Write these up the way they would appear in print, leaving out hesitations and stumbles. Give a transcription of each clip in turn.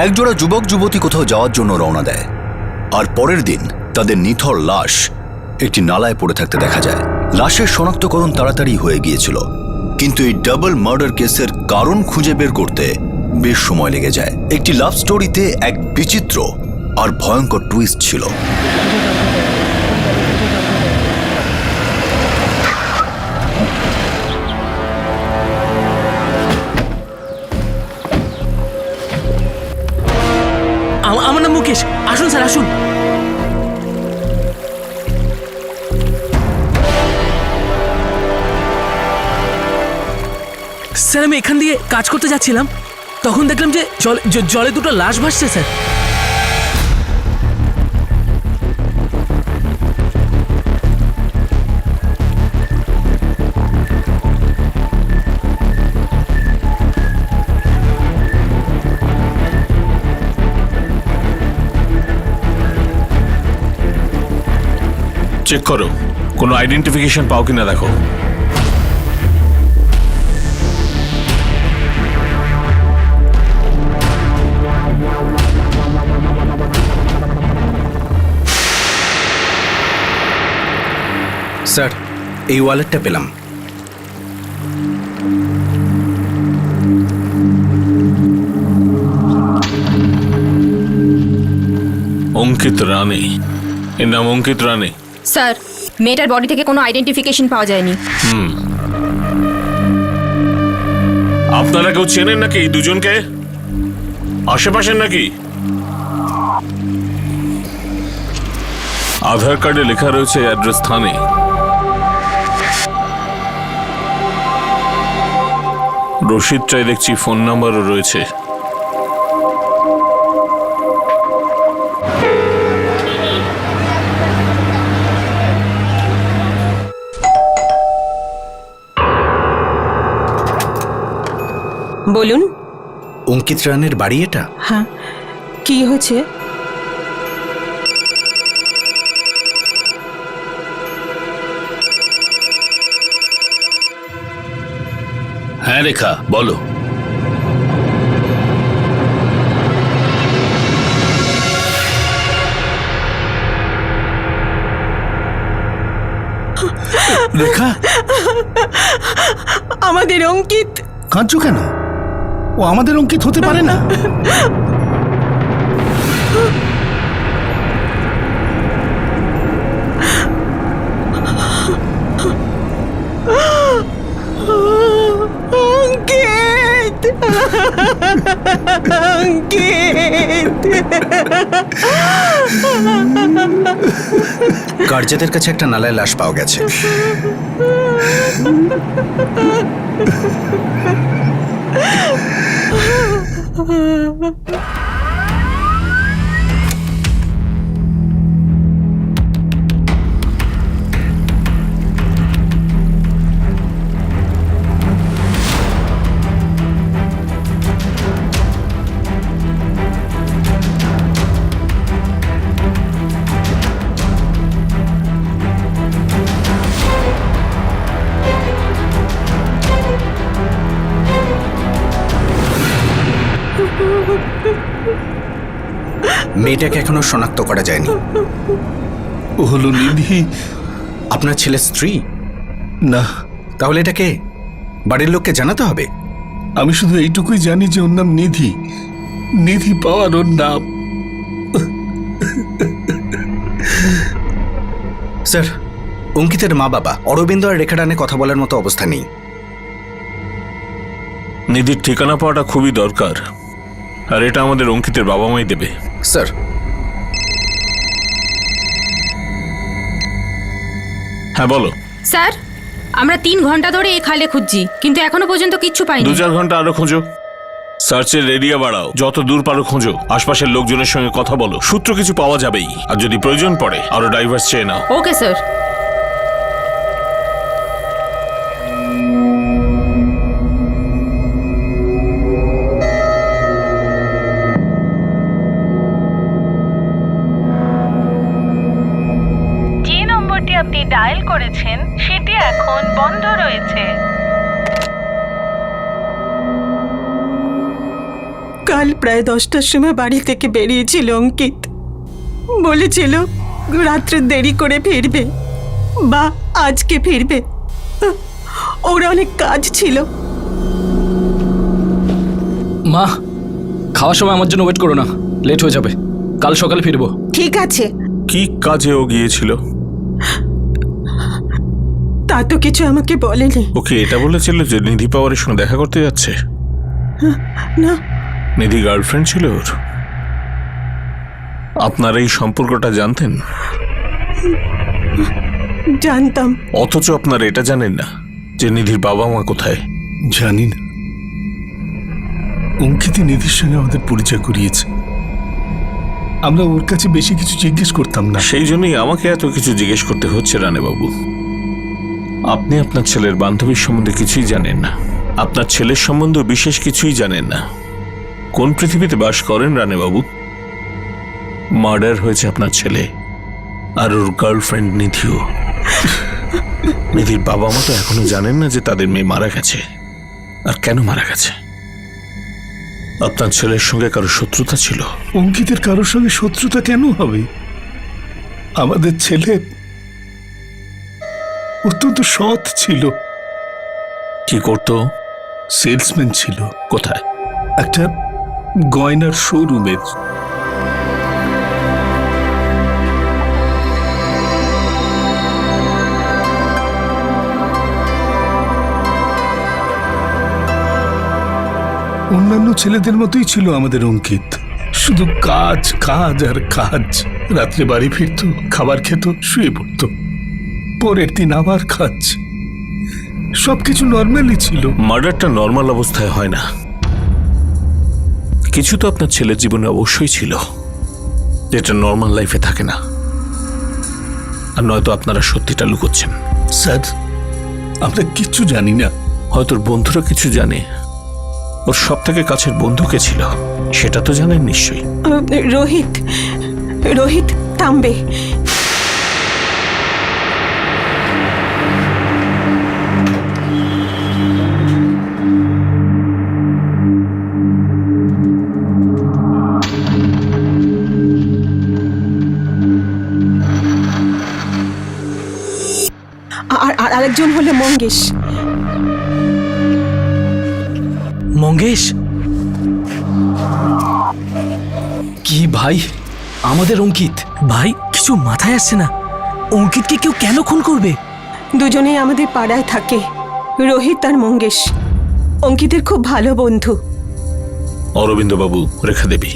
একজোড়া যুবক যুবতী কোথাও যাওয়ার জন্য রওনা দেয়, আর পরের দিন তাদের নিথর লাশ একটি নালায় পড়ে থাকতে দেখা যায়। লাশের শনাক্তকরণ তাড়াতাড়ি হয়ে গিয়েছিল, কিন্তু এই ডাবল মার্ডার কেসের কারণ খুঁজে বের করতে বেশ সময় লেগে যায়। একটি লাভ স্টোরিতে এক বিচিত্র আর ভয়ঙ্কর টুইস্ট ছিল। আমার নাম মুকেশ। আসুন স্যার, আসুন। স্যার, আমি এখান দিয়ে কাজ করতে যাচ্ছিলাম, তখন দেখলাম যে জলে দুটো লাশ ভাসছে স্যার। চেক করো, কোনো আইডেন্টিফিকেশন পাও কিনা দেখো। স্যার, এই ওয়ালেটটা পেলাম। অঙ্কিত রানী, এর নাম অঙ্কিত রানী। স্যার, মেয়েটার বডি থেকে কোনো আইডেন্টিফিকেশন পাওয়া যায়নি। আপনারা কেউ চেনেন নাকি এই দুজনকে? আশেপাশের নাকি? আধার কার্ডে লেখা রয়েছে অ্যাড্রেস থানে। রশিদটাই দেখছি ফোন নাম্বারও রয়েছে। বলুন। অঙ্কিত রানের বাড়ি এটা? হ্যাঁ, কি হয়েছে? হ্যাঁ রেখা, বলো। রেখা, আমাদের অঙ্কিত। কাঁদছো কেন? ও আমাদের অঙ্কিত হতে পারে না। অঙ্কিত, অঙ্কিত। গার্জেদের কাছে একটা নালায় লাশ পাওয়া গেছে। মেয়েটাকে এখনো শনাক্ত করা যায়নি। ও হলো নিধি। আপনার ছেলের স্ত্রী? না। তাহলে এটাকে বাড়ির লোককে জানাতে হবে। আমি শুধু এইটুকুই জানি যে ওর নাম নিধি। নিধি পাওয়ার ওর নাম। স্যার, অঙ্কিতের মা বাবা অরবিন্দ আর রেখা রানে কথা বলার মতো অবস্থা নেই। নিধির ঠিকানা পাওয়াটা খুবই দরকার, আর এটা আমাদের অঙ্কিতের বাবা মাই দেবে। স্যার, হ্যাঁ বলো। স্যার, আমরা 3 ঘন্টা ধরে এই খালে খুঁজছি, কিন্তু এখনো পর্যন্ত কিচ্ছু পাইনি। 2-4 ঘন্টা আরো খোঁজো। সার্চের এরিয়া বাড়াও, যত দূর পারো খোঁজো, আশপাশের লোকজনের সঙ্গে কথা বলো, সূত্র কিছু পাওয়া যাবেই। আর যদি প্রয়োজন পড়ে আরো ডাইভার্স চেয়ে নাও। Okay sir. যে নম্বরটি আপনি ডায়াল করেছেন সেটি এখন বন্ধ রয়েছে। কাল প্রায় 10টার সময় বাড়ি থেকে বেরিয়েছিল অঙ্কিত। বলেছিল রাত্রে দেরি করে ফিরবে বা আজকে ফিরবে। ওর অনেক কাজ ছিল। মা, খাওয়ার সময় আমার জন্য ওয়েট করো না, লেট হয়ে যাবে। কাল সকালে ফিরবো। ঠিক আছে, কি কাজে ও গিয়েছিল? তা তো কিছু আমাকে বলেনি। ওকে এটা বলেছিল যে নিধি পাওয়ারের সঙ্গে দেখা করতে যাচ্ছে? না, নিধি গার্লফ্রেন্ড ছিল ওর? আপনার এই সম্পর্কটা জানতেন? জানতাম। অথচ আপনারা এটা জানেন না যে নিধির বাবা মা কোথায়? জানি না। অঙ্কিতই নিধির সঙ্গে আমাদের পরিচয় করিয়েছে। আমরা ওর কাছে বেশি কিছু জিজ্ঞেস করতাম না। সেই জন্যই আমাকে এত কিছু জিজ্ঞেস করতে হচ্ছে রানেবাবু। আপনি আপনার ছেলের বান্ধবীর সম্বন্ধে কিছুই জানেন না, আপনার ছেলের সম্বন্ধে বিশেষ কিছুই জানেন না। কোন পৃথিবীতে বাস করেন রানেবাবু? মার্ডার হয়েছে আপনার ছেলে আর ওর গার্লফ্রেন্ড নিধিও। নিধির বাবা মা তো এখনো জানেন না যে তাদের মেয়ে মারা গেছে, আর কেন মারা গেছে। আপনার ছেলের সঙ্গে কারো শত্রুতা ছিল? অঙ্কিতের কারোর সঙ্গে শত্রুতা কেন হবে? আমাদের ছেলে অত্যন্ত সৎ ছিল। কি করতো? সেলসম্যান ছিল কোথায়? একটা গয়নার শোরুমের। অন্যান্য ছেলেদের মতোই ছিল আমাদের অঙ্কিত। শুধু কাজ কাজ আর কাজ। রাত্রে বাড়ি ফিরত, খাবার খেত, শুয়ে পড়ত, পরের দিন আবার কাজ। সবকিছু নর্মালি ছিল। মার্ডারটা নর্মাল অবস্থায় হয় না। কিছু তো আপনার ছেলের জীবনে অবশ্যই ছিল যেটা নর্মাল লাইফে থাকে না। আর নয়তো আপনারা সত্যিটা লুকোচ্ছেন। স্যার, আমরা কিচ্ছু জানি না। হয়তো ওর বন্ধুরা কিছু জানে। ওর সব থেকে কাছের বন্ধু কে ছিল সেটা তো জানেন নিশ্চয়ই। রোহিত, রোহিত তাম্বে। আর আরেকজন হলো মঙ্গেশ। মঙ্গেশ? কি ভাই, আমাদের অঙ্কিত? ভাই কিছু মাথায় আসছে না। অঙ্কিতকে কেউ কেন খুন করবে? দুজনেই আমাদের পাড়ায় থাকে, রোহিত আর মঙ্গেশ। অঙ্কিতের খুব ভালো বন্ধু। অরবিন্দ বাবু, রেখা দেবী,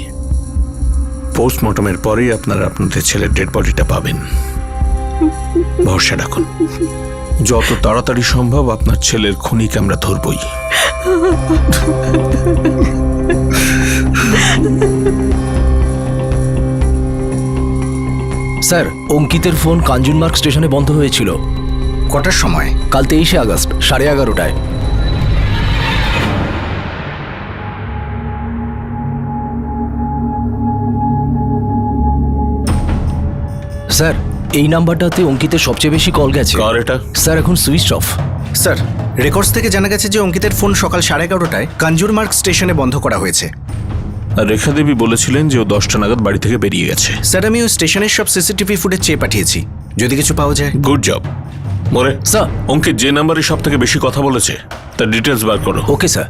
পোস্টমর্টমের পরেই আপনারা আপনাদের ছেলের ডেড বডিটা পাবেন। ভরসা রাখুন, যত তাড়াতাড়ি সম্ভব আপনার ছেলের খুনিকে আমরা ধরবই। স্যার, অঙ্কিতের ফোন কাঞ্জনমার্গ স্টেশনে বন্ধ হয়েছিল। কটার সময়? কাল 23শে আগস্ট 11:30টায়। স্যার, এই নাম্বারটাতে অঙ্কিতের সবচেয়ে বেশি কল গেছে। কার এটা? স্যার, এখন সুইচ অফ। স্যার, রেকর্ডস থেকে জানা গেছে যে অঙ্কিতের ফোন সকাল 11:30টায় কাঞ্জুরমার্গ স্টেশনে বন্ধ করা হয়েছে। আর রেখা দেবী বলেছিলেন যে ও 10টা নাগাদ বাড়ি থেকে বেরিয়ে গেছে। স্যার, আমি ওই স্টেশনের সব সিসিটিভি ফুটেজ চেয়ে পাঠিয়েছি, যদি কিছু পাওয়া যায়। Good job. মোরে স্যার। অঙ্কিত যে নাম্বারে সব থেকে বেশি কথা বলেছে তার ডিটেলস বার করো। Okay sir.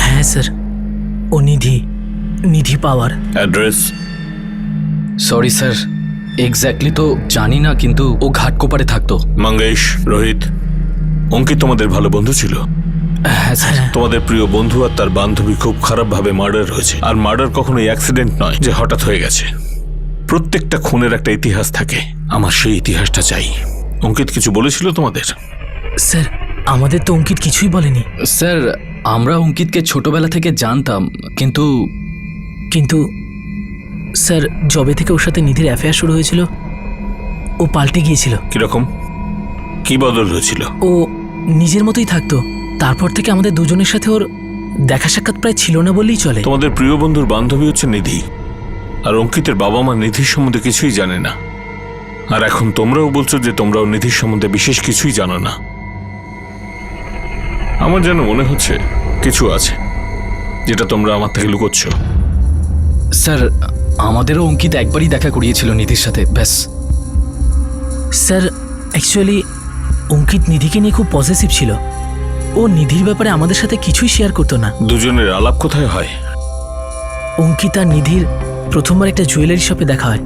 হ্যাঁ স্যার, ও নিধি পাওয়ার। অ্যাড্রেস? সরি স্যার, এক্স্যাক্টলি তো জানি না, কিন্তু ও ঘাটকোপারে থাকতো। মঙ্গেশ, রোহিত, অঙ্কিত তোমাদের ভালো বন্ধু ছিল। হ্যাঁ স্যার। তোমাদের প্রিয় বন্ধু আর তার বান্ধবী খুব খারাপভাবে মার্ডার হয়েছে। আর মার্ডার কখনোই অ্যাক্সিডেন্ট নয় যে হঠাৎ হয়ে গেছে। প্রত্যেকটা খুনের একটা ইতিহাস থাকে। আমার সেই ইতিহাসটা চাই। অঙ্কিত কিছু বলেছিল তোমাদের? স্যার, আমাদের তো অঙ্কিত কিছুই বলেনি। স্যার, আমরা অঙ্কিতকে ছোটবেলা থেকে জানতাম, কিন্তু স্যার, যবে থেকে ওর সাথে নিধির অ্যাফেয়ার শুরু হয়েছিল ও পাল্টে গিয়েছিল। কিরকম? কি বদল হয়েছিল? ও নিজের মতোই থাকতো। তারপর থেকে আমাদের দুজনের সাথে ওর দেখা সাক্ষাৎ প্রায় ছিল না বললেই চলে। তোমাদের প্রিয় বন্ধুর বান্ধবী হচ্ছে নিধি। আর অঙ্কিতের বাবা মা নিধির সম্বন্ধে কিছুই জানে না। আর এখন তোমরাও বলছো যে তোমরাও নিধির সম্বন্ধে বিশেষ কিছুই জানো না। আমার যেন মনে হচ্ছে কিছু আছে যেটা তোমরা আমার থেকে লুকোচ্ছ। স্যার, আমাদেরও অঙ্কিত একবারই দেখা করিয়েছিল নিধির সাথে, ব্যাস। স্যার অ্যাকচুয়ালি অঙ্কিত নিধিকে নিয়ে খুব পজিটিভ ছিল। ও নিধির ব্যাপারে আমাদের সাথে কিছুই শেয়ার করতো না। দুজনের আলাপ কোথায় হয়? অঙ্কিত আর নিধির প্রথমবার একটা জুয়েলারি শপে দেখা হয়।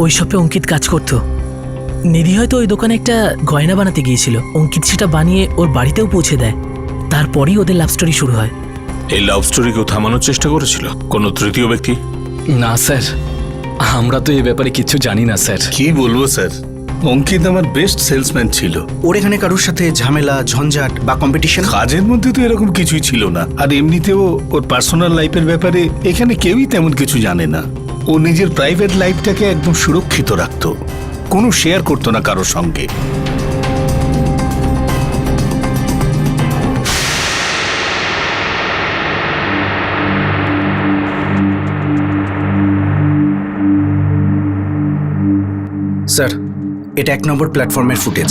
ওই শপে অঙ্কিত কাজ করত। নিধি হয়তো ওই দোকানে একটা গয়না বানাতে গিয়েছিল, অঙ্কিত সেটা বানিয়ে ওর বাড়িতেও পৌঁছে দেয়। তারপরেই ওদের লাভ স্টোরি শুরু হয়। এই লাভ স্টোরিকেও থামানোর চেষ্টা করেছিল কোনো তৃতীয় ব্যক্তি? না স্যার, আমরা তো এই ব্যাপারে কিছু জানি না স্যার। কি বলবো স্যার, অঙ্কিত আমার বেস্ট সেলসম্যান ছিল। ওর এখানে কারোর সাথে ঝামেলা, ঝঞ্ঝাট বা কম্পিটিশন? কাজের মধ্যে তো এরকম কিছুই ছিল না। আর এমনিতেও ওর পার্সোনাল লাইফের ব্যাপারে এখানে কেউই তেমন কিছু জানে না। ও নিজের প্রাইভেট লাইফটাকে একদম সুরক্ষিত রাখতো, কোনো শেয়ার করতো না কারোর সঙ্গে। স্যার, এটা 1 নম্বর প্ল্যাটফর্মের ফুটেজ।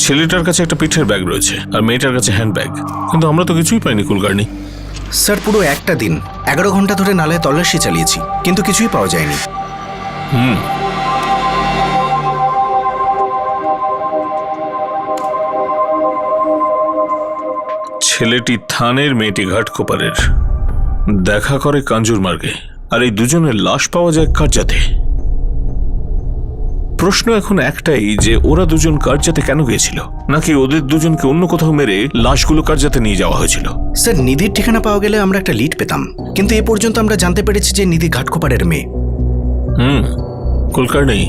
ছেলেটার কাছে একটা পিঠের ব্যাগ রয়েছে আর মেয়েটার কাছে হ্যান্ড ব্যাগ, কিন্তু আমরা তো কিছুই পাইনি কুলকার্নি। স্যার, পুরো একটা দিন 11 ঘন্টা ধরে নালায় তল্লাশি চালিয়েছি, কিন্তু কিছুই পাওয়া যায়নি। ছেলেটি থানের, মেয়েটি ঘাটকোপারের। দেখা করে কাঞ্জুর মার্গে। আর এই দুজনের লাশ পাওয়া যায় কার্যাতে। প্রশ্ন এখন একটাই যে ওরা দুজন কার্যাতে কেন গিয়েছিল, নাকি ওদের দুজনকে অন্য কোথাও মেরে লাশগুলো কার্যাতে নিয়ে যাওয়া হয়েছিল? স্যার, নিধির ঠিকানা পাওয়া গেলে আমরা একটা লিড পেতাম, কিন্তু এ পর্যন্ত আমরা জানতে পেরেছি যে নিধি ঘাটকোপারের মেয়ে। কুলকার্নি,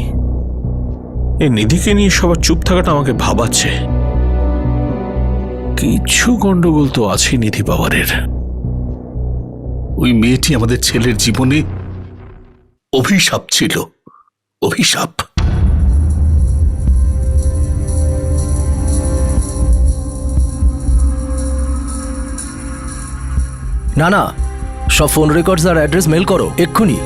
এই নিধিকে নিয়ে সবার চুপ থাকাটা আমাকে ভাবাচ্ছে। কিছু গন্ডগোল তো আছে নিধি পাওয়ারের। ওই মেয়েটি আমাদের ছেলের জীবনে অভিশাপ ছিল, অভিশাপ। না না, সব ফোন রেকর্ডস আর অ্যাড্রেস মেল করো এক্ষুনি।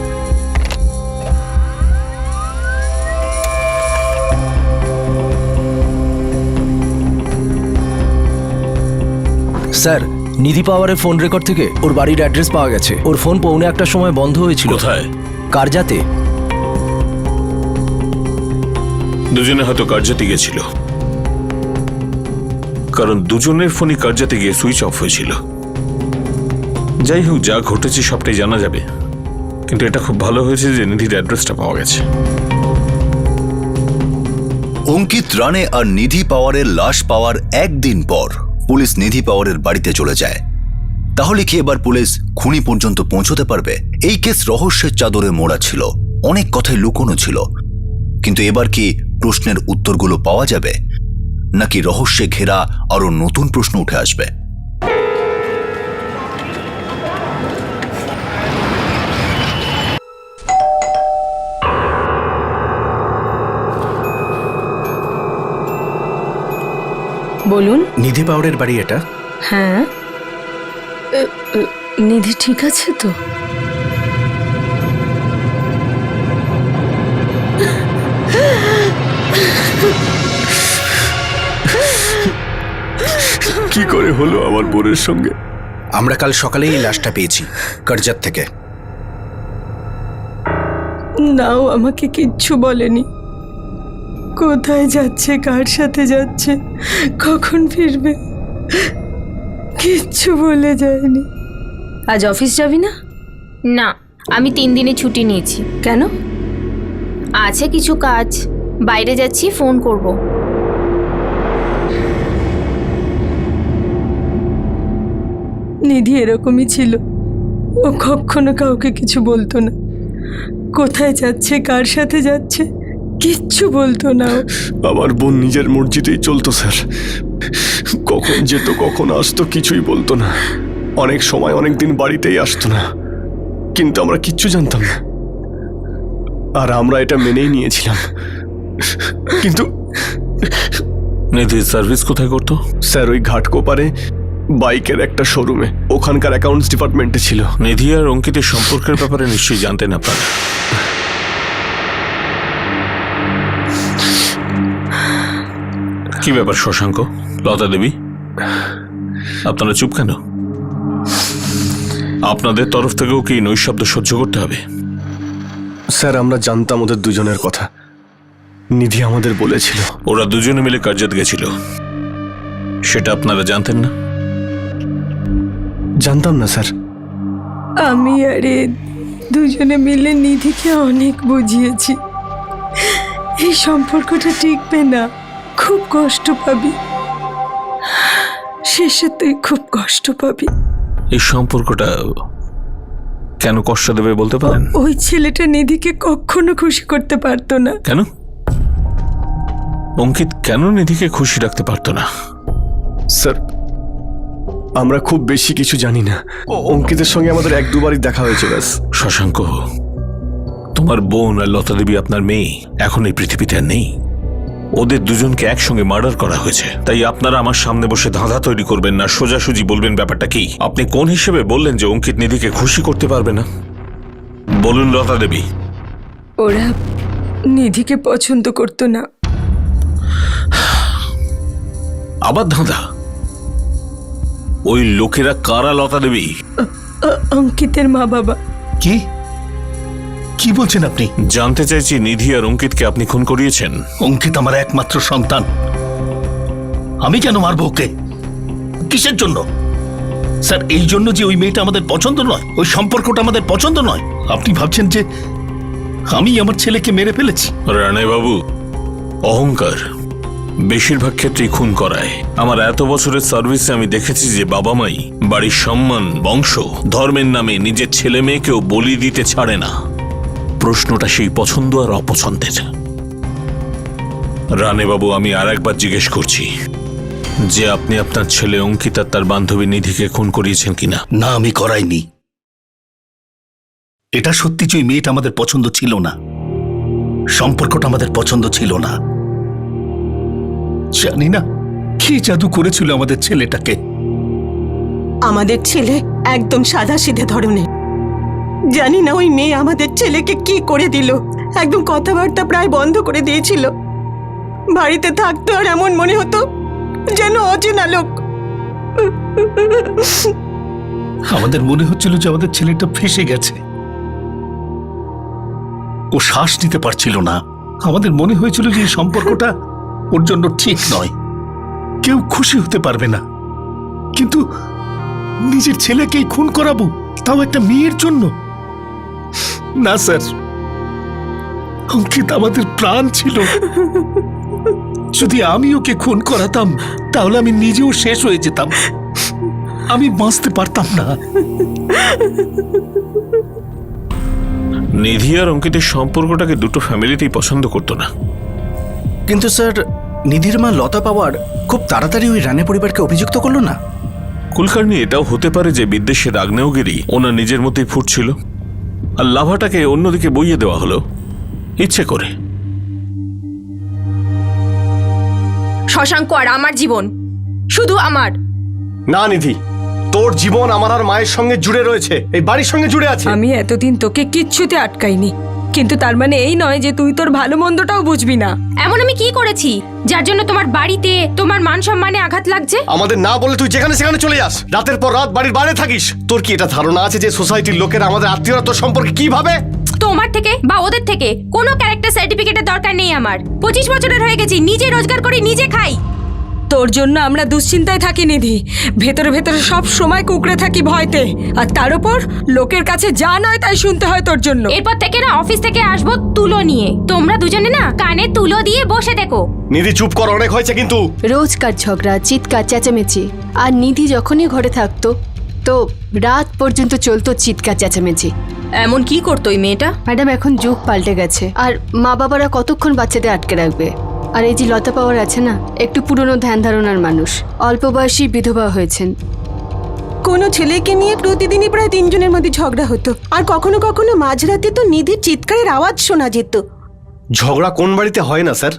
স্যার, নিধি পাওয়ারের ফোন রেকর্ড থেকে ওর বাড়ির অ্যাড্রেস পাওয়া গেছে। ওর ফোন 1:45 সময় বন্ধ হয়েছিল। কোথায়? কার্যাতে। দুজনে হয়তো কার্যাতে গিয়েছিল, কারণ দুজনের ফোনই কার্যাতে গিয়ে সুইচ অফ হয়েছিল। যাই হোক, যা ঘটেছে সবটাই জানা যাবে, কিন্তু এটা খুব ভালো হয়েছে যে নিধির অ্যাড্রেসটা পাওয়া গেছে। অঙ্কিত রানে আর নিধি পাওয়ারের লাশ পাওয়ার একদিন পর পুলিশ নিধি পাওয়ারের বাড়িতে চলে যায়। তাহলে কি এবার পুলিশ খুনি পর্যন্ত পৌঁছতে পারবে? এই কেস রহস্যের চাদরে মোড়া ছিল, অনেক কথাই লুকোনো ছিল, কিন্তু এবার কি প্রশ্নের উত্তরগুলো পাওয়া যাবে, নাকি রহস্যে ঘেরা আরো নতুন প্রশ্ন উঠে আসবে? বলুন। নিধি পাওয়ারের বাড়ি এটা? হ্যাঁ। নিধি ঠিক আছে তো? কি করে হলো আমার বোনের সঙ্গে? আমরা কাল সকালেই এই লাশটা পেয়েছি কার্জাত থেকে। নাও আমাকে কিচ্ছু বলেনি। কোথায় যাচ্ছে, কার সাথে যাচ্ছে, কখন ফিরবে, কিচ্ছু বলে যায়নি। আজ অফিস যাবি না? না, আমি 3 দিনের ছুটি নিয়েছি। কেন? আছে কিছু কাজ, বাইরে যাচ্ছি, ফোন করব। নিধি এরকমই ছিল, ও কখনো কাউকে কিছু বলতো না। কোথায় যাচ্ছে, কার সাথে যাচ্ছে, কিচ্ছু বলতো না ও। আমার বোন নিজের মর্জিতেই চলতো স্যার। কখন যেত, কখন আসতো, কিছুই বলতো না। অনেক সময় অনেক দিন বাড়িতেই আসতো না, কিন্তু আমরা কিচ্ছু জানতাম না। আর আমরা এটা মেনেই নিয়েছিলাম। কিন্তু নিধি সার্ভিস কোথায় করতো? স্যার ওই ঘাটকোপারে বাইকের একটা শোরুমে, ওখানকার অ্যাকাউন্টস ডিপার্টমেন্টে ছিল। নিধি আর অঙ্কিতের সম্পর্কের ব্যাপারে নিশ্চয়ই জানতেন আপনারা। কি ব্যাপার শশাঙ্ক, লতা দেবী, আপনারা চুপ কেন? আপনাদের তরফ থেকেও কি নৈশব্দ সহ্য করতে হবে? স্যার আমরা জানতাম ওদের দুজনের কথা, নিধি আমাদের বলেছিল। ওরা দুজনে মিলে কার্যাত গেছিল, সেটা আপনারা জানতেন না? জানতাম না স্যার। আমি আরে দুজনে মিলে নিধিকে অনেক বুঝিয়েছি, এই সম্পর্কটা টিকবে না, খুব কষ্ট পাবি, শেষে তুই খুব কষ্ট পাবি। এই সম্পর্কটা কেন কষ্ট দেবে বলতে পারেন? ওই ছেলেটা নিধিকে কখনো খুশি করতে পারতো না। কেন? অঙ্কিত কেন নিধিকে খুশি রাখতে পারতো না? স্যার আমরা খুব বেশি কিছু জানি না, অঙ্কিতের সঙ্গে আমাদের এক দুবারই দেখা হয়েছে ব্যাস। শশাঙ্ক, তোমার বোন আর লতা দেবী আপনার মেয়ে এখন এই পৃথিবীতে আর নেই। ওদের দুজনকে একসঙ্গে মার্ডার করা হয়েছে। তাই আপনারা আমার সামনে বসে ধাঁধা তৈরি করবেন না, সোজাসুজি বলবেন ব্যাপারটা কি। আপনি কোন হিসেবে বললেন যে অঙ্কিত নিধিকে খুশি করতে পারবে না? বলুন লতা দেবী। ওরা নিধিকে পছন্দ করতো না। আবার ধাঁধা? ওই লোকেরা কারা লতা দেবী? অঙ্কিতের মা বাবা। কি কি বলছেন আপনি? জানতে চাইছি নিধি আর অঙ্কিতকে আপনি খুন করিয়েছেন। অঙ্কিত আমার একমাত্র সন্তান, আমি কেন মারবো ওকে? কিসের জন্য? স্যার এই জন্য যে ওই মেয়েটা আমাদের পছন্দ নয়, ওই সম্পর্কটা আমাদের পছন্দ নয়। আপনি ভাবছেন যে আমি আমার ছেলেকে মেরে ফেলেছি? রানে বাবু, অহংকার বেশিরভাগ ক্ষেত্রেই খুন করায়। আমার এত বছরের সার্ভিসে আমি দেখেছি যে বাবা মাই বাড়ির সম্মান, বংশ, ধর্মের নামে নিজের ছেলে মেয়েকেও বলি দিতে ছাড়ে না। প্রশ্নটা সেই পছন্দ আর অপছন্দের। রানে বাবু, আমি আর একবার জিজ্ঞেস করছি যে আপনি আপনার ছেলে অঙ্কিত আর তার বান্ধবী নিধিকে খুন করিয়েছেন কিনা? না, আমি করাইনি। এটা সত্যি যে ওই মেয়েটা আমাদের পছন্দ ছিল না, সম্পর্কটা আমাদের পছন্দ ছিল না। জানি না কি জাদু করেছিল আমাদের ছেলেটাকে। আমাদের ছেলে একদম সাদাসিধে ধরনের। জানি না ওই মেয়ে আমাদের ছেলেকে কি করে দিল, একদম কথাবার্তা প্রায় বন্ধ করে দিয়েছিল। বাড়িতে থাকতো আর এমন মনে হতো যেন অচেনা লোক। আমাদের মনে হচ্ছিল যে আমাদের ছেলেটা ফেঁসে গেছে, ও শ্বাস নিতে পারছিল না। আমাদের মনে হয়েছিল যে এই সম্পর্কটা ওর জন্য ঠিক নয়, কেউ খুশি হতে পারবে না। কিন্তু নিজের ছেলেকেই খুন করাবো, তাও একটা মেয়ের জন্য? না স্যার, অঙ্কিত আমাদের প্রাণ ছিল। যদি আমি ওকে খুন করাতাম তাহলে আমি নিজেও শেষ হয়ে যেতাম, আমি বাঁচতে পারতাম না। নিধি আর অঙ্কিতের সম্পর্কটাকে দুটো ফ্যামিলিতেই পছন্দ করতো না। কিন্তু স্যার নিধির মা লতা পাওয়ার খুব তাড়াতাড়ি ওই রানে পরিবারকে অভিযুক্ত করলো না? কুলকার্নি, এটাও হতে পারে যে বিদ্বেষের আগ্নেয়গিরি ওনার নিজের মধ্যেই ফুটছিল, আর লাভাটাকে অন্যদিকে বইয়ে দেওয়া হলো ইচ্ছে করে। শশাঙ্ক আর আমার জীবন শুধু আমার। না নিধি, তোর জীবন আমার আর মায়ের সঙ্গে জুড়ে রয়েছে, এই বাড়ির সঙ্গে জুড়ে আছে। আমি এতদিন তোকে কিচ্ছুতে আটকাইনি, কিন্তু তার মানে এই নয় যে তুই তোর ভালো মন্দটাও বুঝবি না। এমন আমি কি করেছি যার জন্য তোমার বাড়িতে তোমার মান সম্মানে আঘাত লাগছে? আমাদের না বলে তুই যেখানে সেখানে চলে যাস, রাতের পর রাত বাড়ির বাইরে থাকিস। তোর কি এটা ধারণা আছে যে সোসাইটির লোকেরা আমাদের আত্মীয়রা তোর সম্পর্কে কি ভাবে? তোমার থেকে বা ওদের থেকে কোনো ক্যারেক্টার সার্টিফিকেটের দরকার নেই আমার। 25 বছরের হয়ে গেছি, নিজে রোজগার করে নিজে খাই। তোর জন্য আমরা দুশ্চিন্তায় থাকি নিধি, ভেতরে ভেতরে সব সময় কুকড়ে থাকি ভয়তে, আর তার উপর লোকের কাছে যা নয় তাই শুনতে হয় তোর জন্য। এরপর থেকে না অফিস থেকে আসবো তুলো নিয়ে, তোমরা দুজনে না কানে তুলো দিয়ে বসে দেখো। নিধি চুপ কর, অনেক হয়েছে কিন্তু। রোজকার ঝগড়া, চিৎকার চেঁচামেচি, আর নিধি যখনই ঘরে থাকতো তো রাত পর্যন্ত চলতো চিৎকার চেঁচামেচি। এমন কি করতো ওই মেয়েটা? ম্যাডাম, এখন যুগ পাল্টে গেছে, আর মা বাবারা কতক্ষণ বাচ্চাদের আটকে রাখবে? আর এই যে লতা পাওয়ার আছে না, একটু পুরনো ধ্যান ধারণার মানুষ, অল্প বয়সী বিধবা হয়েছেন। কোনো ছেলেকে নিয়ে প্রতিদিনই প্রায় 3 জনের মধ্যে ঝগড়া হতো, আর কখনো কখনো মাঝরাতে তো নিধির চিৎকারের আওয়াজ শোনা যেত। ঝগড়া কোন বাড়িতে হয় না স্যার?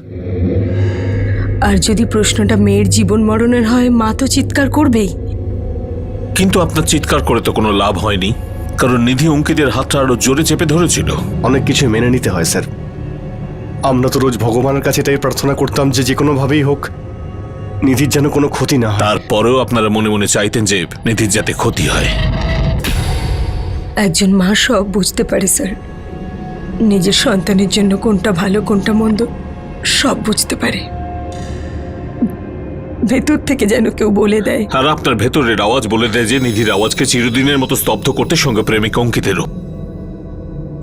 আর যদি প্রশ্নটা মেয়ের জীবন মরণের হয়, মা তো চিৎকার করবেই। কিন্তু আপনার চিৎকার করে তো কোনো লাভ হয়নি, কারণ নিধি অঙ্কিতের হাতটা আরো জোরে চেপে ধরেছিল। অনেক কিছু মেনে নিতে হয় স্যার। আমরা তো রোজ ভগবানের কাছে এটাই প্রার্থনা করতাম যে যে কোনোভাবেই হোক নিধির যেন কোনো ক্ষতি না হয়। তারপরেও আপনারা মনে মনে চাইতেন যে নিধির যাতে ক্ষতি হয়। একজন মা সব বুঝতে পারে স্যার, নিজের সন্তানের জন্য কোনটা ভালো কোনটা মন্দ সব বুঝতে পারে। ভেতর থেকে যেন কেউ বলে দেয়। আর আপনার ভেতরের আওয়াজ বলে দেয় যে নিধির আওয়াজকে চিরদিনের মতো স্তব্ধ করতে সঙ্গে প্রেমিক অঙ্কিতেরও।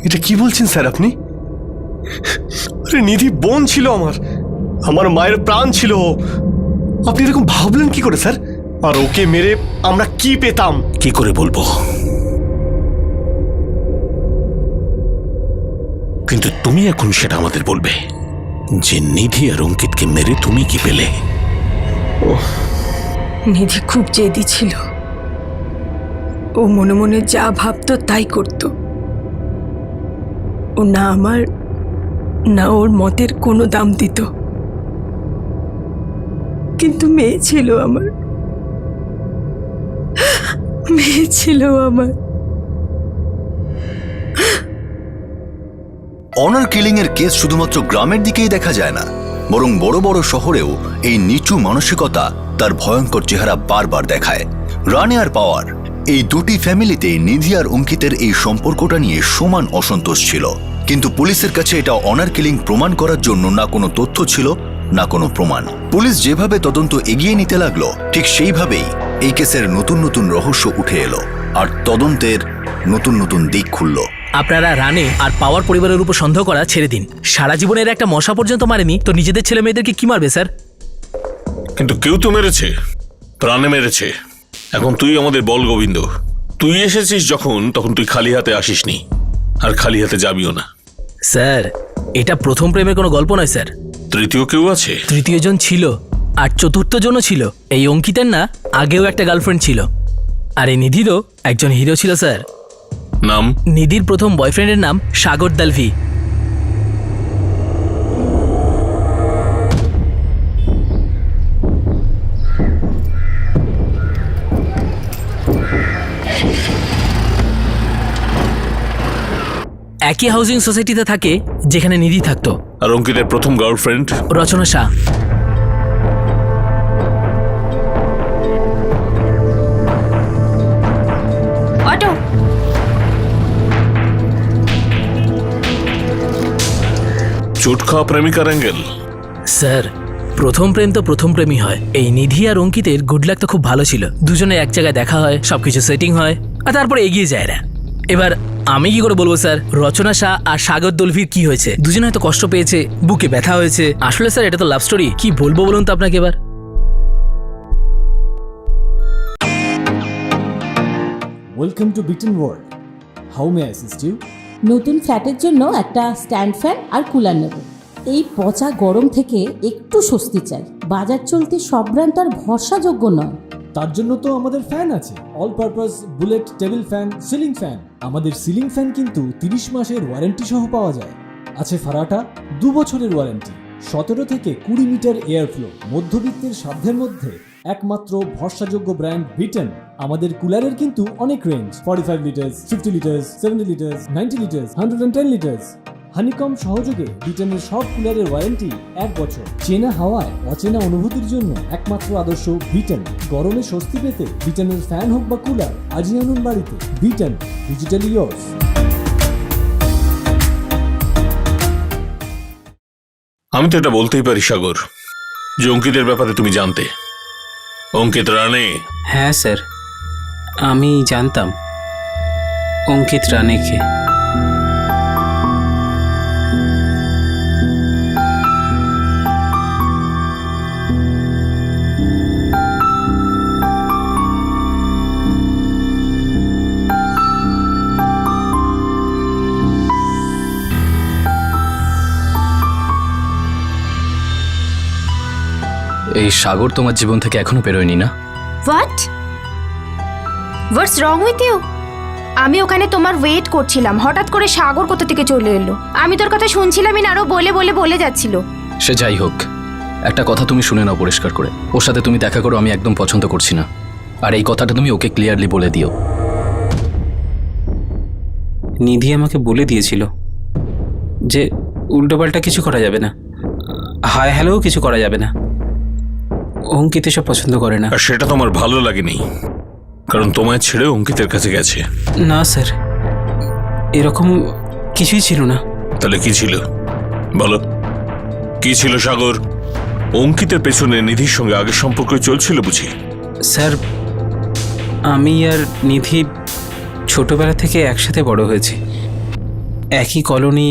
এটা কি বলছেন স্যার আপনি? আরে নিধি বোন ছিল আমার মায়ের প্রাণ ছিল। আপনি এরকম ভাবলেন কি করে স্যার? আর ওকে মেরে আমরা কি পেতাম? কি করে বলবো, কিন্তু তুমি এখন সেটা আমাদের বলবে যে নিধি আর অঙ্কিতকে মেরে তুমি কি পেলে। নিধি খুব জেদি ছিল, ও মনে মনে যা ভাবতো তাই করত। ও না আমার না ওর মতের কোনো দাম দিত। কিন্তু মেয়ে ছিল আমার, মেয়ে ছিল আমার। অনার কিলিং এর কেস শুধুমাত্র গ্রামের দিকেই দেখা যায় না, বরং বড় বড় শহরেও এই নিচু মানসিকতা তার ভয়ঙ্কর চেহারা বারবার দেখায়। রানে আর পাওয়ার এই দুটি ফ্যামিলিতে নিধি আর অঙ্কিতের এই সম্পর্কটা নিয়ে সমান অসন্তোষ ছিল, কিন্তু পুলিশের কাছে এটা অনার কিলিং প্রমাণ করার জন্য না কোনো তথ্য ছিল না কোনো প্রমাণ। পুলিশ যেভাবে তদন্ত এগিয়ে নিতে লাগলো, ঠিক সেইভাবেই এই কেসের নতুন নতুন রহস্য উঠে এলো আর তদন্তের নতুন নতুন দিক খুলল। আপনারা রানে আর পাওয়ার পরিবারের উপর সন্দেহ করা ছেড়ে দিন। সারা জীবনের একটা মশা পর্যন্ত মারেনি, তো নিজেদের ছেলে মেয়েদেরকে কি মারবে স্যার? কিন্তু কেউ তো মেরেছে, প্রাণে মেরেছে। এখন তুই আমাদের বল গোবিন্দ, তুই এসেছিস যখন, তখন তুই খালি হাতে আসিসনি আর খালি হাতে যাবিও না। স্যার, এটা প্রথম প্রেমের কোনো গল্প নয় স্যার। তৃতীয় কেউ আছে? তৃতীয় জন ছিল, আর চতুর্থ জনও ছিল। এই অঙ্কিতের না আগেও একটা গার্লফ্রেন্ড ছিল, আর এই নিধিরও একজন হিরো ছিল স্যার। নাম? নিধির প্রথম বয়ফ্রেন্ডের নাম সাগর দালভি। একই হাউজিং সোসাইটিতে থাকে যেখানে নিধি থাকতো। আর অঙ্কিতের প্রথম গার্লফ্রেন্ড? রচনা শাহ। অটো। চোট খাওয়া প্রেমিকার অ্যাঙ্গেল? স্যার, প্রথম প্রেম তো প্রথম প্রেমই হয়। এই নিধি আর অঙ্কিতের গুড লাক তো খুব ভালো ছিল, দুজনে এক জায়গায় দেখা হয়, সবকিছু সেটিং হয়, আর তারপরে এগিয়ে যায় না। এবার আমি কি করে বলবো স্যার রচনা শাহ আর সাগর দলভির কি হয়েছে? দুজনে হয়তো কষ্ট পেয়েছে, বুকে ব্যথা হয়েছে। আসলে স্যার এটা তো লাভ স্টোরি, কি বলবো বলুন তো আপনাকে এবার। ওয়েলকাম টু বিটেন world, how may I assist you? নতুন ফ্ল্যাটের জন্য একটা স্ট্যান্ড ফ্যান আর কুলার নেব। এই পচা গরম থেকে একটু স্বস্তি চাই। বাজার চলতে সব ব্র্যান্ড আর ভরসাযোগ্য নয়। তার জন্য তো আমাদের ফ্যান আছে, all purpose bullet table fan, ceiling fan. আমাদের সিলিং ফ্যান কিন্তু 30 মাসের ওয়ারেন্টি সহ পাওয়া যায়। আছে ফারাটা 2 বছরের ওয়ারেন্টি, 17 থেকে 20 মিটার এয়ার ফ্লো, মধ্যবিত্তের সাধ্যের মধ্যে একমাত্র ভরসাযোগ্য ব্র্যান্ড বিটেন। আমাদের কুলারের কিন্তু অনেক range, 45 litres, 50 litres, 70 litres, 90 litres, 110 litres. Honeycomb সহযোগে বিটেনের সব কুলারের ওয়ারেন্টি 1 বছর। চেনা হাওয়ায় অচেনা অনুভূতির জন্য একমাত্র আদর্শ বিটেন। গরমে স্বস্তি পেতে বিটেনের ফ্যান হোক বা কুলার, আজই আনুন বাড়িতে। Beaten, digitally years. আমি তো এটা বলতেই পারি সাগর যে অঙ্কিতের ব্যাপারে তুমি জানতে। অঙ্কিত রানে? হ্যাঁ স্যার, আমি জানতাম অঙ্কিত রানেকে। এই সাগর তোমার জীবন থেকে এখনো বেরোয়নি না? What? What's wrong with you? আমি ওখানে তোমার ওয়েট করছিলাম, হঠাৎ করে সাগর কোথা থেকে চলে এলো। আমি তোর কথা শুনছিলামই না, আরো বলে যাচ্ছিল। সে যাই হোক, একটা কথা তুমি শুনে নাও পরিষ্কার করে, ওর সাথে তুমি দেখা করো আমি একদম পছন্দ করছি না। আর এই কথাটা তুমি ওকে ক্লিয়ারলি বলে দিও। নিধি আমাকে বলে দিয়েছিল যে উল্টোপাল্টা কিছু করা যাবে না, হাই হ্যালোও কিছু করা যাবে না। অঙ্কিত এসব পছন্দ করে না। আর সেটা তোমার ভালো লাগেনি, কারণ তোমায় ছেড়ে অঙ্কিতের কাছে গেছে। না স্যার, এরকম কিছুই ছিল না। তাহলে কি ছিল বলো, কি ছিল সাগর? অঙ্কিতের পেছনে নিধির সঙ্গে আগের সম্পর্ক চলছিল বুঝি? স্যার, আমি আর নিধি ছোটবেলা থেকে একসাথে বড় হয়েছি, একই কলোনি,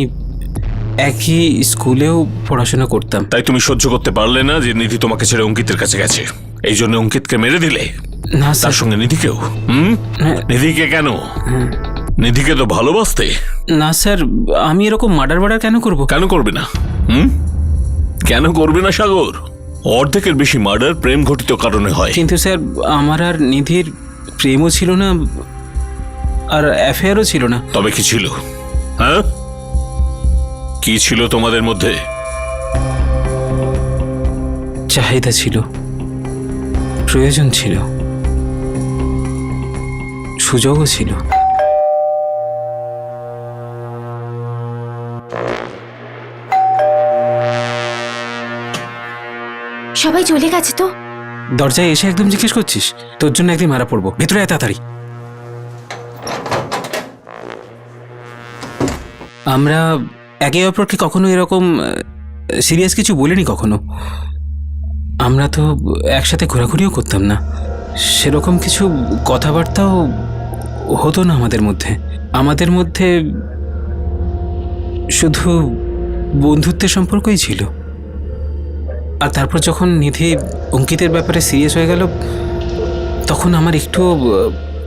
একই স্কুলেও পড়াশোনা করতাম। তাই তুমি সহ্য করতে পারলে না যে নিধি তোমাকে ছেড়ে অঙ্কিতের কাছে গেছে, এই জন্য অঙ্কিতকে মেরে দিলে? না তার স্যার। সঙ্গে নিধিকেও? নিধিকে কেন? নিধিকে তো ভালোবাসতে। না স্যার, আমি এরকম মার্ডার কেন করব? কেন করবে না? কেন করবে না সাগর? অর্ধেকের বেশি মার্ডার প্রেম ঘটিত কারণে হয়। কিন্তু স্যার, আমার আর নিধির প্রেমও ছিল না, আর অ্যাফেয়ারও ছিল না। তবে কি ছিল? হ্যাঁ, কি ছিল তোমাদের মধ্যে? চাহিদা ছিল, প্রয়োজন ছিল, সুযোগও ছিল। সবাই চলে গেছে তো? দরজায় এসে একদম জিজ্ঞেস করছিস? তোর জন্য একদিন মারা পড়বো, ভেতরে আয় তাড়াতাড়ি। আমরা একে অপরকে কখনো এরকম সিরিয়াস কিছু বলিনি কখনো। আমরা তো একসাথে ঘোরাঘুরিও করতাম না, সেরকম কিছু কথাবার্তাও হতো না আমাদের মধ্যে। আমাদের মধ্যে শুধু বন্ধুত্বের সম্পর্কই ছিল। আর তারপর যখন নিধি অঙ্কিতের ব্যাপারে সিরিয়াস হয়ে গেল, তখন আমার একটু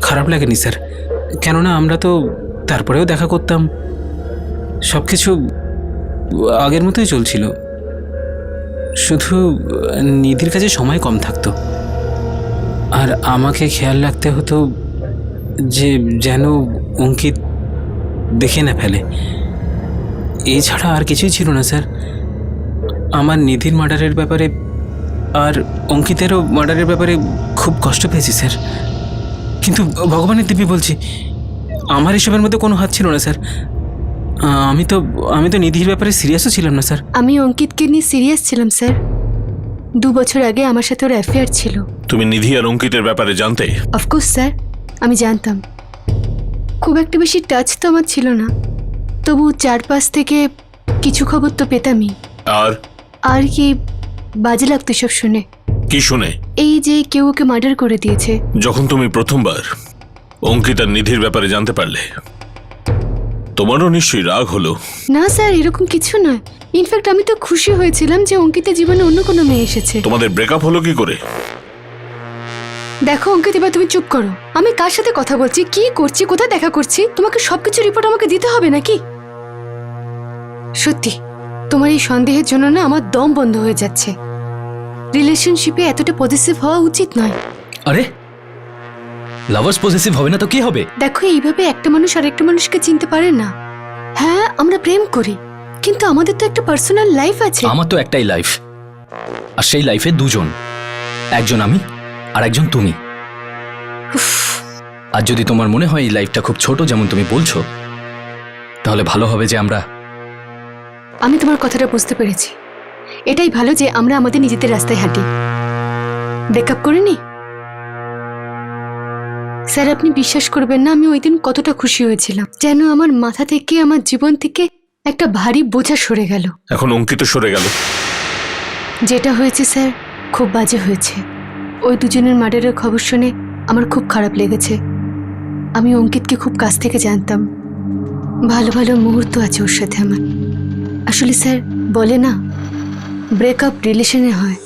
খারাপ লাগেনি স্যার, কেননা আমরা তো তারপরেও দেখা করতাম, সব কিছু আগের মতোই চলছিল। শুধু নিধির কাছে সময় কম থাকতো, আর আমাকে খেয়াল রাখতে হতো যে যেন অঙ্কিত দেখে না ফেলে। এছাড়া আর কিছুই ছিল না স্যার। আমার নিধির মার্ডারের ব্যাপারে আর অঙ্কিতেরও মার্ডারের ব্যাপারে খুব কষ্ট পেয়েছি স্যার, কিন্তু ভগবানের দিব্যি বলছি, আমার এসবের মধ্যে কোনো হাত ছিল না স্যার। আমি তো নিধির ব্যাপারে সিরিয়াসও ছিলাম না স্যার। আমি অঙ্কিতকে নিয়ে সিরিয়াস ছিলাম স্যার। 2 বছর আগে আমার সাথে ওর অ্যাফেয়ার ছিল। তুমি নিধি আর অঙ্কিতের ব্যাপারে জানতে? অফকোর্স স্যার, আমি জানতাম। খুব একটা বেশি টাচ তো আমার ছিল না, তবু চারপাশ থেকে কিছু খবর তো পেতামই। আর কি বাজে লাগতো সব শুনে। কি শুনে? এই যে কেউ ওকে মার্ডার করে দিয়েছে। যখন তুমি প্রথমবার অঙ্কিত আর নিধির ব্যাপারে জানতে পারলে, তোমারও নিশ্চয়ই রাগ হলো? না স্যার, এরকম কিছু নয়। ইনফ্যাক্ট আমি তো খুশি হয়েছিলাম যে অঙ্কিতের জীবনে অন্য কোনো মেয়ে এসেছে। তোমাদের ব্রেকআপ হলো কি করে? দেখো অঙ্কিত, এবার তুমি চুপ করো। আমি কার সাথে কথা বলছি, কি করছি, কোথায় দেখা করছি, তোমাকে সবকিছু রিপোর্ট আমাকে দিতে হবে নাকি? সত্যি তোমার এই সন্দেহের জন্য না আমার দম বন্ধ হয়ে যাচ্ছে। রিলেশনশিপে এতটা পজিটিভ হওয়া উচিত নয়। আরে লাভার্স পজিটিভ হবে না তো কি হবে? দেখো, এইভাবে একটা মানুষ আরেকটা মানুষকে চিনতে পারে না। হ্যাঁ, আমরা প্রেম করি, কিন্তু আমাদের তো একটা পার্সোনাল লাইফ আছে। আমার তো একটাই লাইফ, আর সেই লাইফে দুজন, একজন আমি আর একজন তুমি। আর যদি তোমার মনে হয় এই লাইফটা খুব ছোট যেমন তুমি বলছো, তাহলে ভালো হবে যে আমি তোমার কথাটা বুঝতে পেরেছি। এটাই ভালো যে আমরা আমাদের নিজেদের রাস্তায় হাঁটি, ব্রেকআপ করিনি। স্যার, আপনি বিশ্বাস করবেন না আমি ওই দিন কতটা খুশি হয়েছিলাম, যেন আমার মাথা থেকে, আমার জীবন থেকে একটা ভারী বোঝা সরে গেল। এখন অঙ্কিত সরে গেল। যেটা হয়েছে স্যার, খুব বাজে হয়েছে। ওই দুজনের মার্ডারের খবর শুনে আমার খুব খারাপ লেগেছে। আমি অঙ্কিতকে খুব কাছ থেকে জানতাম, ভালো ভালো মুহূর্ত আছে ওর সাথে আমার। আসলে স্যার বলে না, ব্রেকআপ রিলেশনে হয়,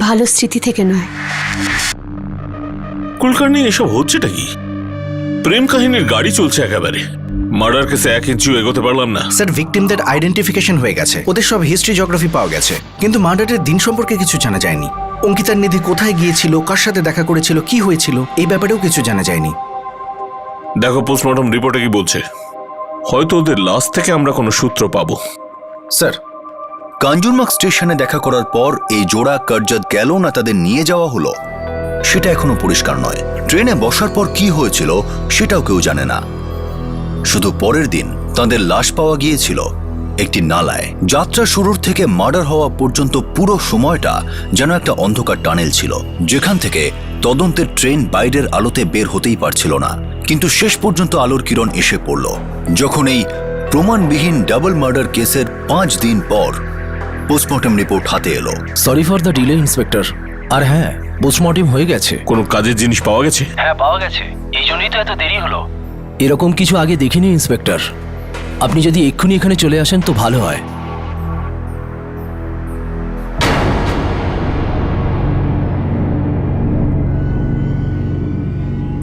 ভালো স্মৃতি থেকে নয়। কুলকার্নি, এসব হচ্ছেটা কি? প্রেম কাহিনীর গাড়ি চলছে একেবারে। মার্ডার কেসে 1 ইঞ্চিও এগোতে পারলাম না। স্যার, ভিকটিমদের আইডেন্টিফিকেশন হয়ে গেছে, ওদের সব হিস্ট্রি জিওগ্রাফি পাওয়া গেছে, কিন্তু মার্ডারের দিন সম্পর্কে কিছু জানা যায়নি। অঙ্কিতার নিধি কোথায় গিয়েছিল, কার সাথে দেখা করেছিল, কি হয়েছিল, এই ব্যাপারেও কিছু জানা যায়নি। দেখো পোস্টমর্টম রিপোর্টে কি বলছে, হয়তো ওদের লাশ থেকে আমরা কোনো সূত্র পাবো। স্যার, কাঞ্জুরমার্গ স্টেশনে দেখা করার পর এই জোড়া কার্জাত গেল না তাদের নিয়ে যাওয়া হলো সেটা এখনো পরিষ্কার নয়। ট্রেনে বসার পর কি হয়েছিল সেটাও কেউ জানে না। শুধু পরের দিন তাদের লাশ পাওয়া গিয়েছিল একটি নালায়। যাত্রা শুরুর থেকে মার্ডার হওয়া পর্যন্ত পুরো সময়টা যেন একটা অন্ধকার টানেল ছিল, যেখান থেকে তদন্তের ট্রেন বাইরের আলোতে বের হতেই পারছিল না। কিন্তু শেষ পর্যন্ত আলোর কিরণ এসে পড়ল যখন এই প্রমাণবিহীন ডাবল মার্ডার কেসের 5 দিন পর পোস্টমর্টম রিপোর্ট হাতে এলো। Sorry for the delay inspector. আর হ্যাঁ, পোস্টমর্টম হয়ে গেছে। কোনো কাজের জিনিস পাওয়া গেছে? হ্যাঁ, পাওয়া গেছে। এই জন্যই তো এত দেরি হলো। এরকম কিছু আগে দেখিনি ইন্সপেক্টর। আপনি যদি এক্ষুনি এখানে চলে আসেন তো ভালো হয়।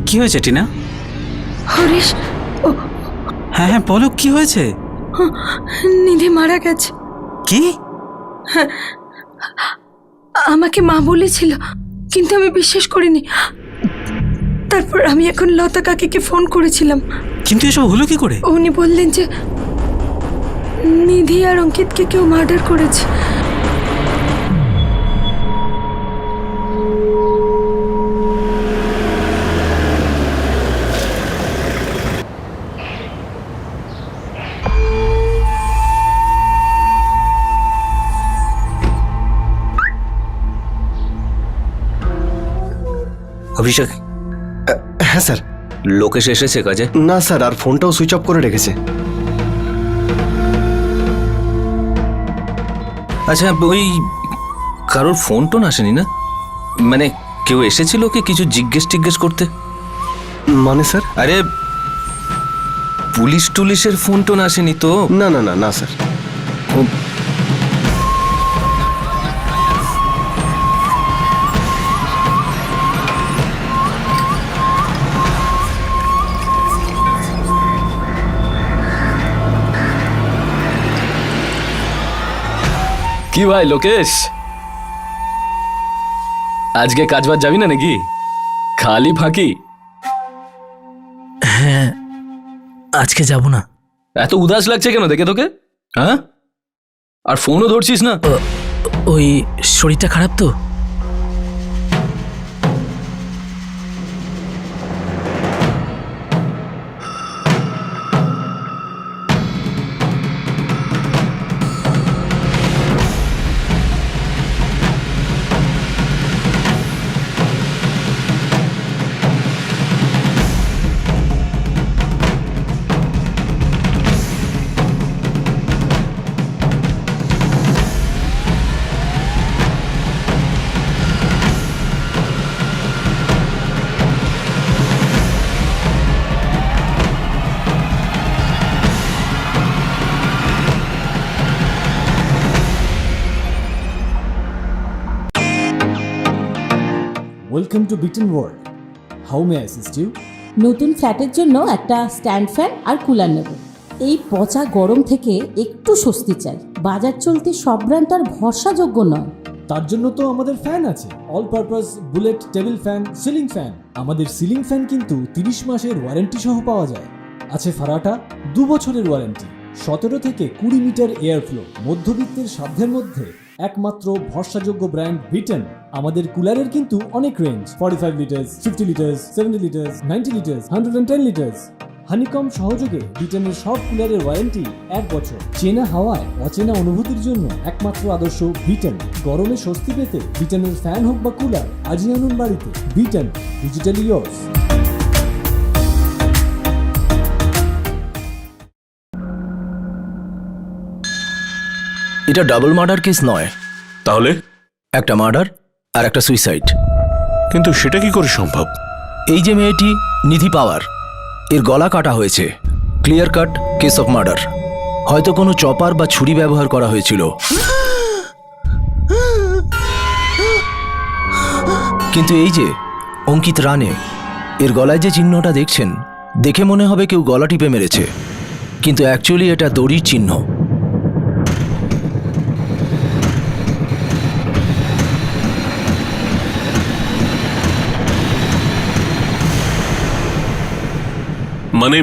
কি হয়েছে টিনা? হরিশ, হ্যাঁ হ্যাঁ বলো, কি হয়েছে? নিধি মারা গেছে। কি? আমাকে মা বলেছিল, কিন্তু আমি বিশ্বাস করিনি। তারপর আমি এখন লতা কাকিকে ফোন করেছিলাম। কিন্তু এসব হলো কি করে? উনি বললেন যে নিধি আর অঙ্কিতকে কেউ মার্ডার করেছে। অভিষেক। হ্যাঁ স্যার। লোকেশ এসেছে কাজে? না স্যার, আর ফোনটাও সুইচ অফ করে রেখেছে। আচ্ছা, ওই কারোর ফোন টোন আসেনি না? মানে কেউ এসেছিল কি কিছু জিজ্ঞেস করতে? মানে স্যার? আরে পুলিশ টুলিশের ফোন টোন আসেনি তো? না না না না স্যার। কি ভাই লোকেশ, আজকে কাজ বাজ যাবি না নাকি? খালি ফাঁকি? হ্যাঁ, আজকে যাব না। এত উদাস লাগছে কেন দেখে তোকে? হ্যাঁ, আর ফোনও ধরছিস না? ওই শরীরটা খারাপ তো। ওয়েলকাম টু বিটেন world. How may I assist you? নতুন ফ্ল্যাটের জন্য একটা স্ট্যান্ড ফ্যান আর কুলার নেব। এই পচা গরম থেকে একটু স্বস্তি চাই। বাজার চলতে সব ব্র্যান্ড তো আর ভরসাযোগ্য নয়। তার জন্য তো আমাদের ফ্যান আছে, all purpose bullet table fan, ceiling fan. আমাদের সিলিং ফ্যান কিন্তু 30 মাসের ওয়ারেন্টি সহ পাওয়া যায়। আছে ফারাটা 2 বছরের ওয়ারেন্টি, 17 থেকে 20 মিটার এয়ার ফ্লো। মধ্যবিত্তের সাধ্যের মধ্যে একমাত্র ভরসাযোগ্য ব্র্যান্ড বিটেন। আমাদের কুলারের কিন্তু অনেক range, 45 litres, 50 litres, 70 litres, 90 litres, 110 litres. Honeycomb সহযোগে বিটেনের সব কুলারের ওয়ারেন্টি 1 বছর। চেনা হাওয়ায় অচেনা অনুভূতির জন্য একমাত্র আদর্শ বিটেন। গরমে স্বস্তি পেতে বিটেনের ফ্যান হোক বা কুলার, আজই আনুন বাড়িতে। Beaten, digitally yours. এটা ডাবল মার্ডার কেস নয়। তাহলে? একটা মার্ডার আর একটা সুইসাইড। কিন্তু সেটা কি করে সম্ভব? এই যে মেয়েটি নিধি পাওয়ার, এর গলা কাটা হয়েছে। Clear cut case of murder. হয়তো কোনো চপার বা ছুরি ব্যবহার করা হয়েছিল। কিন্তু এই যে অঙ্কিত রানে, এর গলায় যে চিহ্নটা দেখছেন, দেখে মনে হবে কেউ গলা টিপে মেরেছে, কিন্তু অ্যাকচুয়ালি এটা দড়ির চিহ্ন। মানে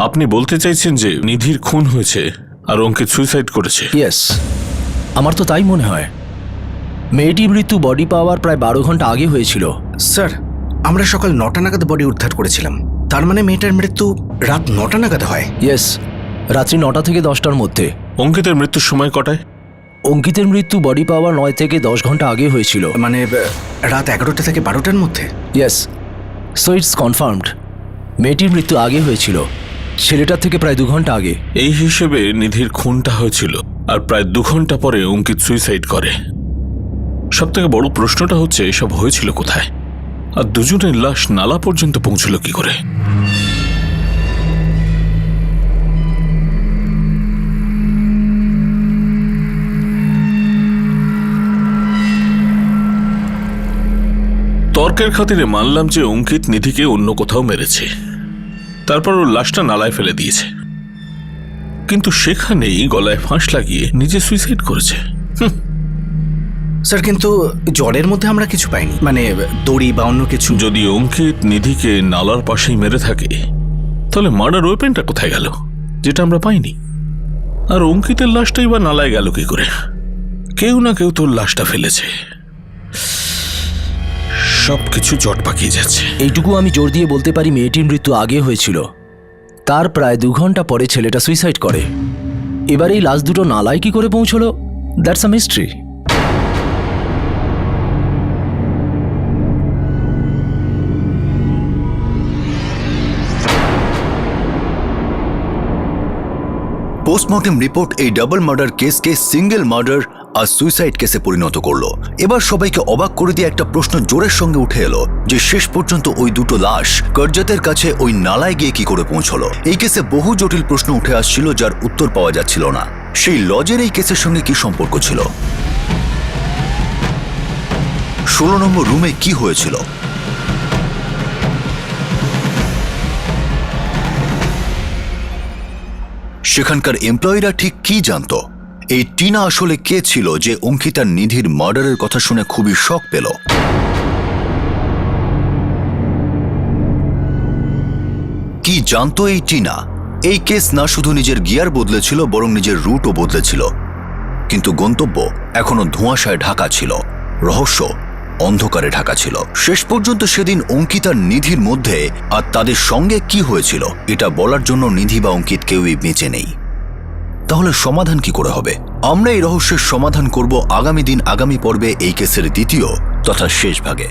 আপনি বলতে চাইছেন যে নিধির খুন হয়েছে আর অঙ্কিত সুইসাইড করেছে? ইয়েস, আমার তো তাই মনে হয়। মেয়েটির মৃত্যু বডি পাওয়ার প্রায় 12 ঘন্টা আগে হয়েছিল। স্যার, আমরা সকাল 9টা নাগাদ বডি উদ্ধার করেছিলাম। তার মানে মেয়েটার মৃত্যু রাত 9টা নাগাদ হয়। ইয়েস, রাত্রি 9টা থেকে 10টার মধ্যে। অঙ্কিতের মৃত্যুর সময় কটায়? অঙ্কিতের মৃত্যু বডি পাওয়ার 9 থেকে 10 ঘন্টা আগে হয়েছিল। মানে রাত 11টা থেকে 12টার মধ্যে। ইয়েস, সো ইটস কনফার্মড মেয়েটির মৃত্যু আগে হয়েছিল, ছেলেটার থেকে প্রায় 2 ঘন্টা আগে। এই হিসেবে নিধির খুনটা হয়েছিল আর প্রায় 2 ঘন্টা পরে অঙ্কিত সুইসাইড করে। সব থেকে বড় প্রশ্নটা হচ্ছে এসব হয়েছিল কোথায়, আর দুজনের লাশ নালা পর্যন্ত পৌঁছলো কি করে? তর্কের খাতিরে মানলাম যে অঙ্কিত নিধিকে অন্য কোথাও মেরেছে, তারপর ওর লাশটা নালায় ফেলে দিয়েছে, কিন্তু সেখানেই গলায় ফাঁস লাগিয়ে নিজে সুইসাইড করেছে। স্যার, কিন্তু জলের মধ্যে আমরা কিছু পাইনি, মানে দড়ি বা অন্য কিছু। যদি অঙ্কিত নিধিকে নালার পাশেই মেরে থাকে তাহলে মার্ডার ওয়েপেনটা কোথায় গেল যেটা আমরা পাইনি? আর অঙ্কিতের লাশটাই বা নালায় গেল কি করে? কেউ না কেউ তোর লাশটা ফেলেছে। সবকিছু জট পাকিয়ে যাচ্ছে। এইটুকু আমি জোর দিয়ে বলতে পারি, মেয়েটির মৃত্যু আগে হয়েছিল, তার প্রায় 2 ঘন্টা পরে ছেলেটা সুইসাইড করে। এবার এই লাশ দুটো নালায় কি করে পৌঁছলো, that's a mystery. Postmortem report এই ডাবল মার্ডার কেসকে সিঙ্গেল মার্ডার আর সুইসাইড কেসে পরিণত করলো। এবার সবাইকে অবাক করে দিয়ে একটা প্রশ্ন জোরের সঙ্গে উঠে এলো যে শেষ পর্যন্ত ওই দুটো লাশ কর্জাতের কাছে ওই নালায় গিয়ে কি করে পৌঁছলো। এই কেসে বহু জটিল প্রশ্ন উঠে আসছিল যার উত্তর পাওয়া যাচ্ছিল না। সেই লজের এই কেসের সঙ্গে কি সম্পর্ক ছিল? 16 নম্বর রুমে কি হয়েছিল? সেখানকার এমপ্লয়িরা ঠিক কি জানতো? এই টিনা আসলে কে ছিল যে অঙ্কিতার নিধির মার্ডারের কথা শুনে খুবই শক পেল? কি জানতো এই টিনা? এই কেস না শুধু নিজের গিয়ার বদলেছিল, বরং নিজের রুটও বদলেছিল। কিন্তু গন্তব্য এখনো ধোঁয়াশায় ঢাকা ছিল, রহস্য অন্ধকারে ঢাকা ছিল। শেষ পর্যন্ত সেদিন অঙ্কিত আর নিধির মধ্যে আর তাদের সঙ্গে কি হয়েছিল এটা বলার জন্য নিধি বা অঙ্কিত কেউই বেঁচে নেই। তাহলে সমাধান কি করে হবে? আমরা এই রহস্যের সমাধান করব আগামী দিন, আগামী পর্বে, এই কেসের দ্বিতীয় তথা শেষ ভাগে।